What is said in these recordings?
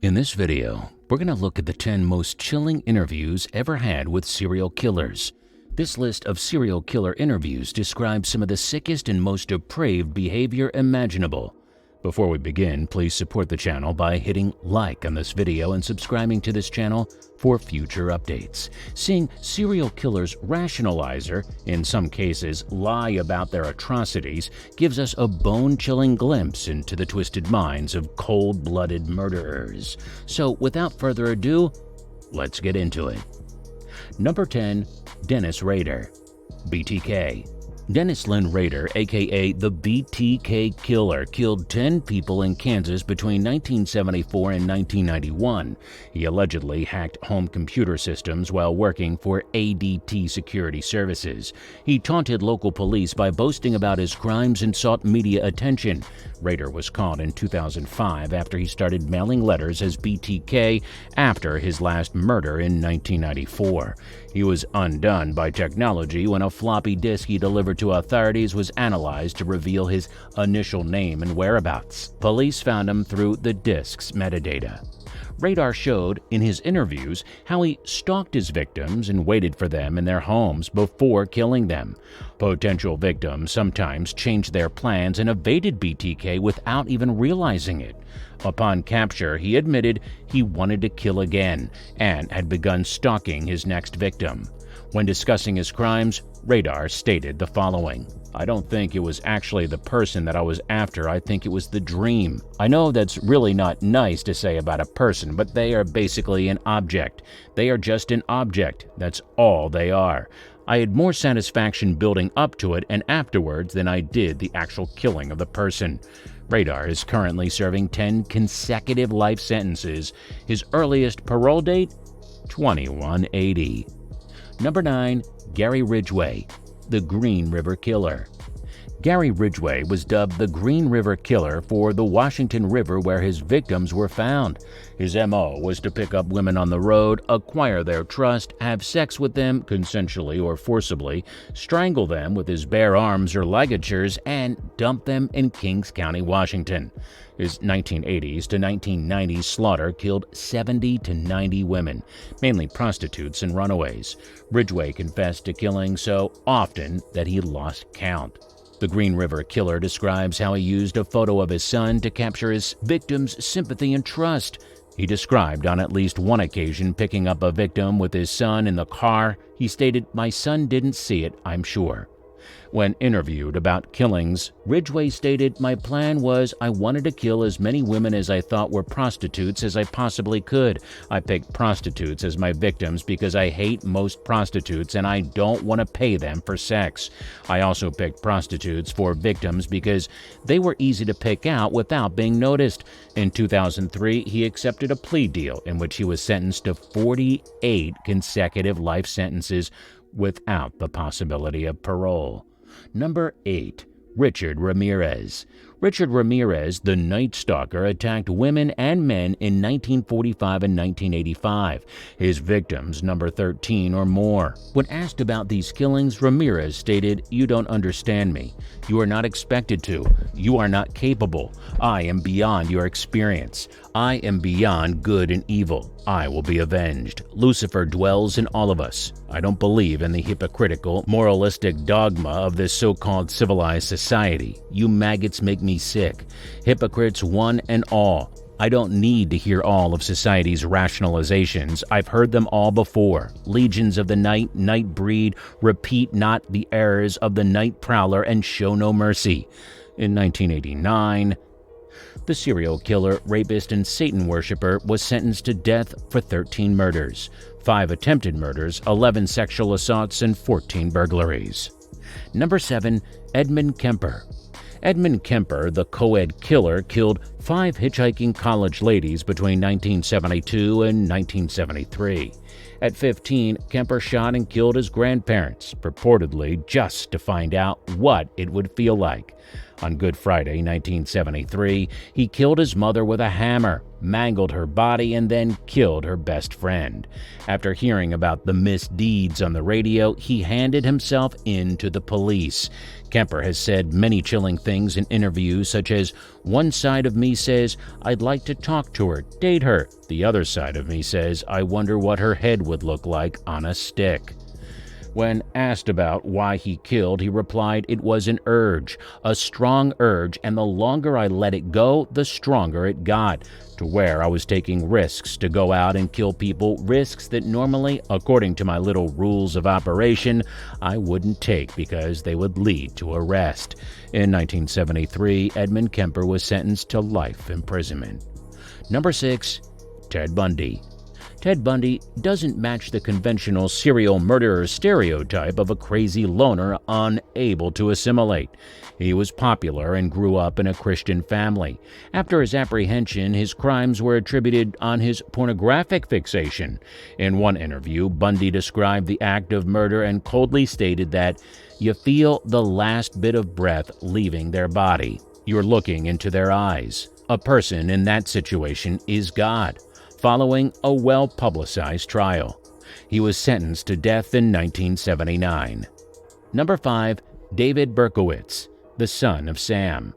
In this video, we're going to look at the 10 most chilling interviews ever had with serial killers. This list of serial killer interviews describes some of the sickest and most depraved behavior imaginable. Before we begin, please support the channel by hitting like on this video and subscribing to this channel for future updates. Seeing serial killers rationalize or, in some cases, lie about their atrocities gives us a bone-chilling glimpse into the twisted minds of cold-blooded murderers. So, without further ado, let's get into it. Number 10. Dennis Rader, BTK. Dennis Lynn Rader, aka the BTK Killer, killed 10 people in Kansas between 1974 and 1991. He allegedly hacked home computer systems while working for ADT Security Services. He taunted local police by boasting about his crimes and sought media attention. Rader was caught in 2005 after he started mailing letters as BTK after his last murder in 1994. He was undone by technology when a floppy disk he delivered to authorities was analyzed to reveal his initial name and whereabouts. Police found him through the disk's metadata. Rader showed in his interviews how he stalked his victims and waited for them in their homes before killing them. Potential victims sometimes changed their plans and evaded BTK without even realizing it. Upon capture, he admitted he wanted to kill again and had begun stalking his next victim. When discussing his crimes, Rader stated the following: "I don't think it was actually the person that I was after, I think it was the dream. I know that's really not nice to say about a person, but they are basically an object. They are just an object, that's all they are. I had more satisfaction building up to it and afterwards than I did the actual killing of the person." Rader is currently serving 10 consecutive life sentences. His earliest parole date? 2180. Number 9. Gary Ridgway, the Green River Killer. Gary Ridgway was dubbed the Green River Killer for the Washington River where his victims were found. His MO was to pick up women on the road, acquire their trust, have sex with them consensually or forcibly, strangle them with his bare arms or ligatures, and dump them in Kings County, Washington. His 1980s to 1990s slaughter killed 70 to 90 women, mainly prostitutes and runaways. Ridgway confessed to killing so often that he lost count. The Green River Killer describes how he used a photo of his son to capture his victims' sympathy and trust. He described on at least one occasion picking up a victim with his son in the car. He stated, "My son didn't see it, I'm sure." When interviewed about killings, Ridgway stated, "My plan was I wanted to kill as many women as I thought were prostitutes as I possibly could. I picked prostitutes as my victims because I hate most prostitutes and I don't want to pay them for sex. I also picked prostitutes for victims because they were easy to pick out without being noticed." In 2003, he accepted a plea deal in which he was sentenced to 48 consecutive life sentences without the possibility of parole. Number 8. Richard Ramirez. Richard Ramirez, the Night Stalker, attacked women and men in 1945 and 1985. His victims number 13 or more. When asked about these killings, Ramirez stated, "You don't understand me. You are not expected to. You are not capable. I am beyond your experience. I am beyond good and evil. I will be avenged. Lucifer dwells in all of us. I don't believe in the hypocritical, moralistic dogma of this so-called civilized society. You maggots make me sick. Hypocrites one and all. I don't need to hear all of society's rationalizations. I've heard them all before. Legions of the night, night breed, repeat not the errors of the night prowler and show no mercy." In 1989, the serial killer, rapist, and Satan worshiper was sentenced to death for 13 murders, 5 attempted murders, 11 sexual assaults, and 14 burglaries. Number 7. Edmund Kemper. Edmund Kemper, the co-ed killer, killed 5 hitchhiking college ladies between 1972 and 1973. At 15, Kemper shot and killed his grandparents, purportedly just to find out what it would feel like. On Good Friday, 1973, he killed his mother with a hammer, mangled her body, and then killed her best friend. After hearing about the misdeeds on the radio, he handed himself in to the police. Kemper has said many chilling things in interviews, such as, "One side of me says, I'd like to talk to her, date her. The other side of me says, I wonder what her head would look like on a stick." When asked about why he killed, he replied, "It was an urge, a strong urge, and the longer I let it go, the stronger it got, to where I was taking risks to go out and kill people, risks that normally, according to my little rules of operation, I wouldn't take because they would lead to arrest." In 1973, Edmund Kemper was sentenced to life imprisonment. Number 6. Ted Bundy. Ted Bundy doesn't match the conventional serial murderer stereotype of a crazy loner unable to assimilate. He was popular and grew up in a Christian family. After his apprehension, his crimes were attributed on his pornographic fixation. In one interview, Bundy described the act of murder and coldly stated that, "You feel the last bit of breath leaving their body. You're looking into their eyes. A person in that situation is God." Following a well-publicized trial, he was sentenced to death in 1979. Number 5. David Berkowitz, the son of Sam.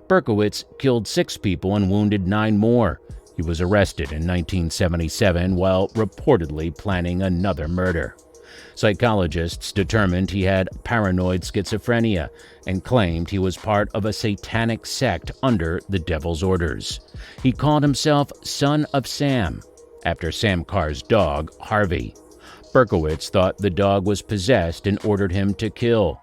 Berkowitz killed 6 people and wounded 9 more. He was arrested in 1977 while reportedly planning another murder. Psychologists determined he had paranoid schizophrenia and claimed he was part of a satanic sect under the devil's orders. He called himself Son of Sam, after Sam Carr's dog, Harvey. Berkowitz thought the dog was possessed and ordered him to kill.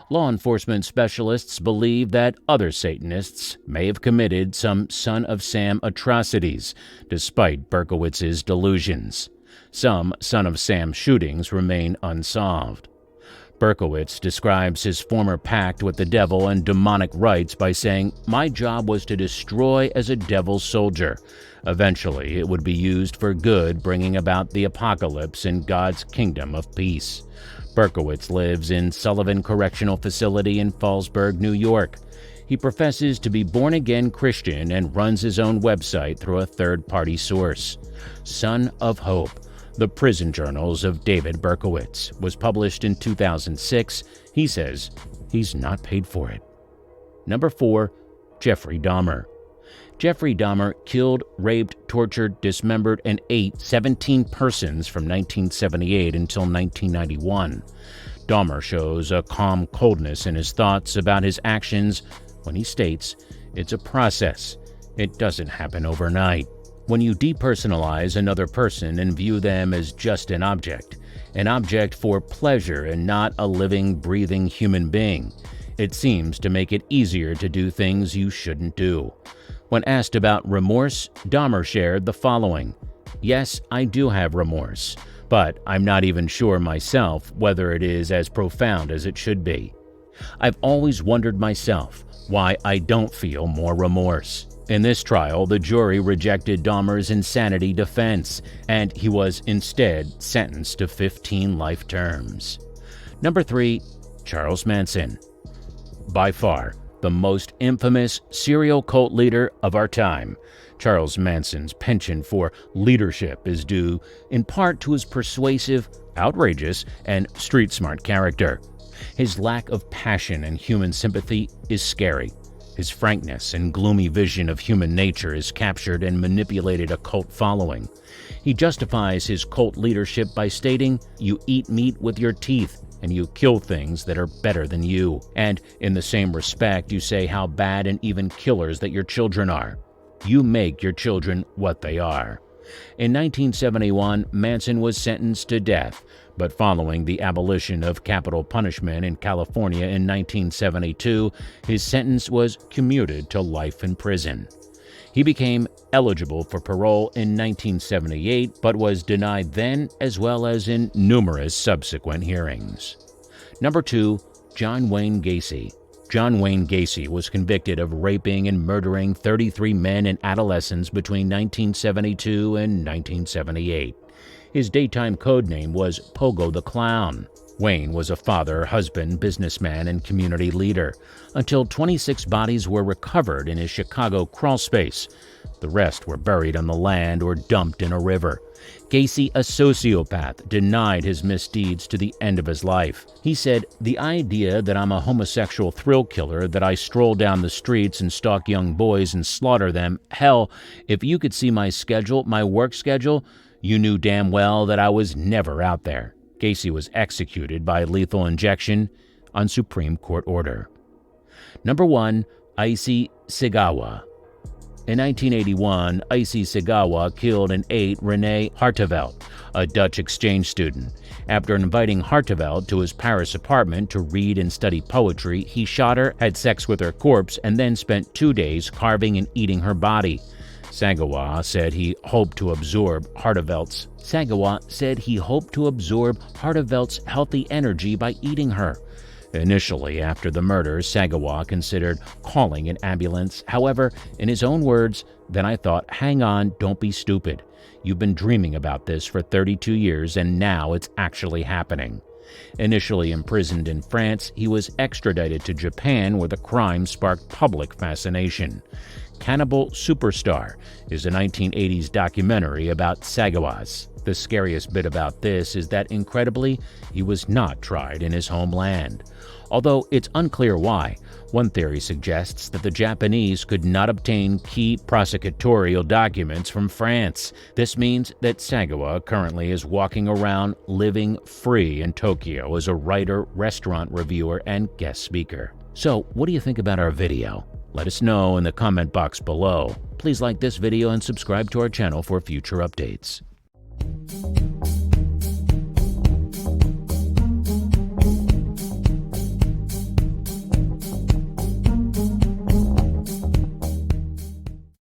Law enforcement specialists believe that other Satanists may have committed some Son of Sam atrocities, despite Berkowitz's delusions. Some Son of Sam shootings remain unsolved. Berkowitz describes his former pact with the devil and demonic rites by saying, "My job was to destroy as a devil's soldier. Eventually, it would be used for good, bringing about the apocalypse and God's kingdom of peace." Berkowitz lives in Sullivan Correctional Facility in Fallsburg, New York. He professes to be born-again Christian and runs his own website through a third-party source. Son of Hope, The Prison Journals of David Berkowitz, was published in 2006. He says he's not paid for it. Number 4. Jeffrey Dahmer. Jeffrey Dahmer killed, raped, tortured, dismembered, and ate 17 persons from 1978 until 1991. Dahmer shows a calm coldness in his thoughts about his actions when he states, "It's a process. It doesn't happen overnight." When you depersonalize another person and view them as just an object for pleasure and not a living, breathing human being, it seems to make it easier to do things you shouldn't do. When asked about remorse, Dahmer shared the following: "Yes, I do have remorse, but I'm not even sure myself whether it is as profound as it should be. I've always wondered myself why I don't feel more remorse." In this trial, the jury rejected Dahmer's insanity defense, and he was instead sentenced to 15 life terms. Number 3. Charles Manson. By far, the most infamous serial cult leader of our time, Charles Manson's penchant for leadership is due in part to his persuasive, outrageous, and street-smart character. His lack of passion and human sympathy is scary. His frankness and gloomy vision of human nature has captured and manipulated a cult following. He justifies his cult leadership by stating, "You eat meat with your teeth, and you kill things that are better than you." And in the same respect, you say how bad and even killers that your children are. You make your children what they are. In 1971, Manson was sentenced to death, but following the abolition of capital punishment in California in 1972, his sentence was commuted to life in prison. He became eligible for parole in 1978, but was denied then as well as in numerous subsequent hearings. Number 2. John Wayne Gacy. John Wayne Gacy was convicted of raping and murdering 33 men and adolescents between 1972 and 1978. His daytime code name was Pogo the Clown. Wayne was a father, husband, businessman, and community leader, until 26 bodies were recovered in his Chicago crawlspace. The rest were buried on the land or dumped in a river. Gacy, a sociopath, denied his misdeeds to the end of his life. He said, "The idea that I'm a homosexual thrill killer, that I stroll down the streets and stalk young boys and slaughter them, hell, if you could see my schedule, my work schedule, you knew damn well that I was never out there." Gacy was executed by lethal injection on Supreme Court order. Number 1. Issey Segawa. In 1981, Issey Segawa killed and ate Renee Hartevelt, a Dutch exchange student. After inviting Hartevelt to his Paris apartment to read and study poetry, he shot her, had sex with her corpse, and then spent 2 days carving and eating her body. Segawa said he hoped to absorb Hartevelt's healthy energy by eating her. Initially, after the murder, Segawa considered calling an ambulance. However, in his own words, "Then I thought, hang on, don't be stupid. You've been dreaming about this for 32 years, and now it's actually happening." Initially imprisoned in France, he was extradited to Japan, where the crime sparked public fascination. Cannibal Superstar is a 1980s documentary about Segawa. The scariest bit about this is that, incredibly, he was not tried in his homeland. Although it's unclear why, one theory suggests that the Japanese could not obtain key prosecutorial documents from France. This means that Segawa currently is walking around living free in Tokyo as a writer, restaurant reviewer, and guest speaker. So, what do you think about our video? Let us know in the comment box below. Please like this video and subscribe to our channel for future updates.